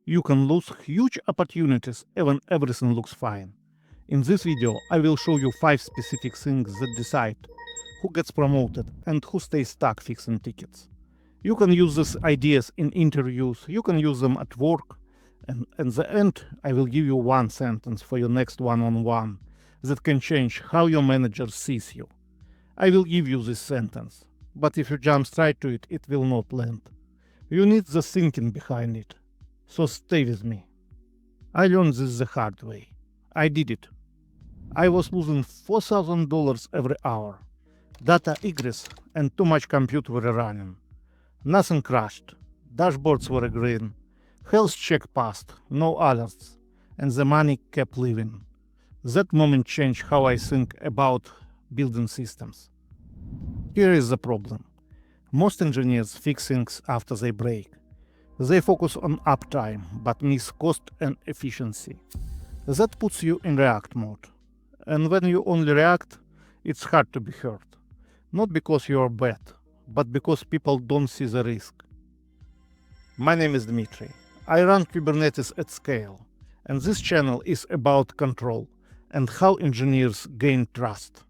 You can lose huge opportunities even everything looks fine. In this video, I will show you 5 specific things that decide who gets promoted and who stays stuck fixing tickets. You can use these ideas in interviews, you can use them at work, and at the end, I will give you one sentence for your next one-on-one that can change how your manager sees you. I will give you this sentence, but if you jump straight to it, it will not land. You need the thinking behind it. So stay with me. I learned this the hard way. I did it. I was losing $4,000 every hour. Data egress and too much compute were running. Nothing crashed. Dashboards were green. Health check passed, no alerts, and the money kept leaving. That moment changed how I think about building systems. Here is the problem. Most engineers fix things after they break. They focus on uptime, but miss cost and efficiency. That puts you in react mode. And when you only react, it's hard to be heard. Not because you are bad, but because people don't see the risk. My name is Dmitry. I run Kubernetes at scale, and this channel is about control and how engineers gain trust.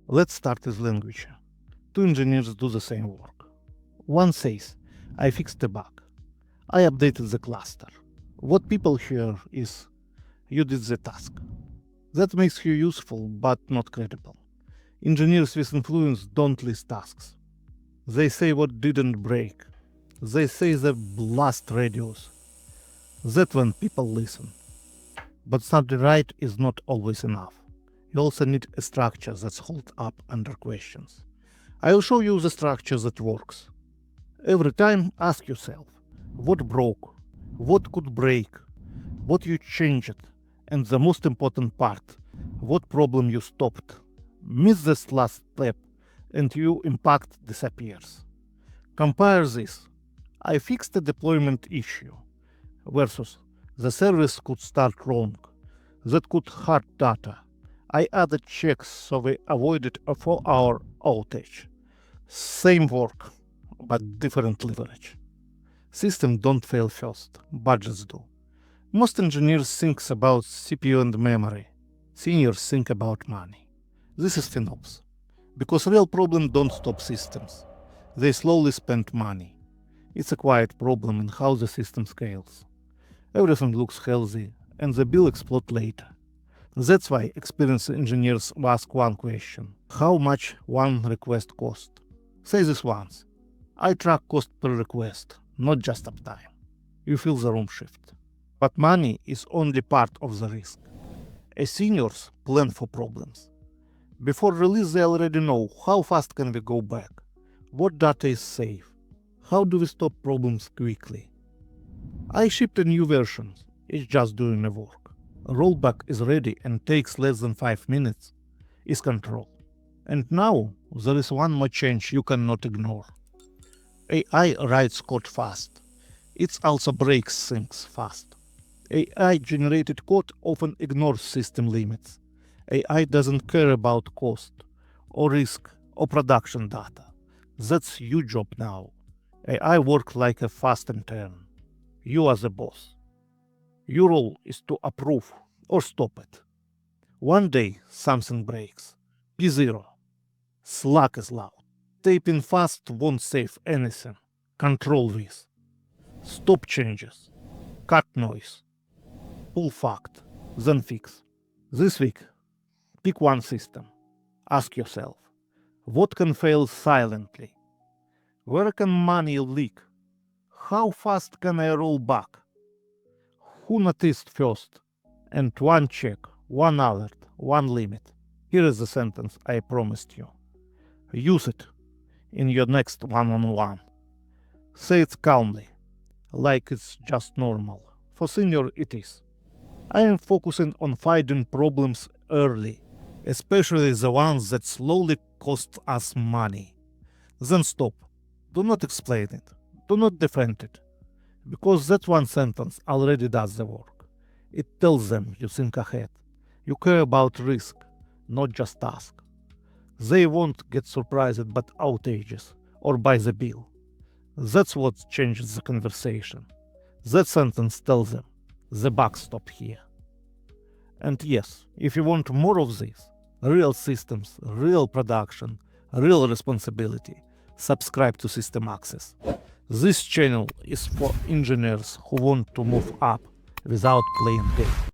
Let's start with language. Two engineers do the same work. One says, I fixed a bug. I updated the cluster. What people hear is, you did the task. That makes you useful, but not credible. Engineers with influence don't list tasks. They say what didn't break. They say the blast radius. That's when people listen. But something right is not always enough. You also need a structure that's held up under questions. I will show you the structure that works. Every time ask yourself, what broke? What could break? What you changed? And the most important part, what problem you stopped? Miss this last step and your impact disappears. Compare this. I fixed a deployment issue versus the service could start wrong. That could hurt data. I added checks so we avoided a 4-hour outage. Same work, but different leverage. Systems don't fail first, budgets do. Most engineers think about CPU and memory. Seniors think about money. This is FinOps. Because real problems don't stop systems. They slowly spend money. It's a quiet problem in how the system scales. Everything looks healthy, and the bill explodes later. That's why experienced engineers ask one question. How much one request cost? Say this once. I track cost per request, not just uptime. You feel the room shift. But money is only part of the risk. As seniors plan for problems. Before release, they already know how fast can we go back, what data is safe, how do we stop problems quickly. I shipped a new version, it's just doing the work. Rollback is ready and takes less than 5 minutes, is control. And now there is one more change you cannot ignore. AI writes code fast. It also breaks things fast. AI-generated code often ignores system limits. AI doesn't care about cost, or risk, or production data. That's your job now. AI works like a fast intern. You are the boss. Your role is to approve or stop it. One day something breaks. P0. Slack is loud. Typing fast won't save anything. Control this. Stop changes. Cut noise. Pull fact. Then fix. This week, pick one system. Ask yourself, what can fail silently? Where can money leak? How fast can I roll back? Who noticed first? And one check, one alert, one limit. Here is the sentence I promised you. Use it in your next one-on-one. Say it calmly, like it's just normal. For senior it is. I am focusing on finding problems early, especially the ones that slowly cost us money. Then stop. Do not explain it. Do not defend it. Because that one sentence already does the work. It tells them you think ahead. You care about risk, not just task. They won't get surprised by outages or by the bill. That's what changes the conversation. That sentence tells them the bugs stop here. And yes, if you want more of this, real systems, real production, real responsibility, subscribe to SystemAxis. This channel is for engineers who want to move up without playing dead.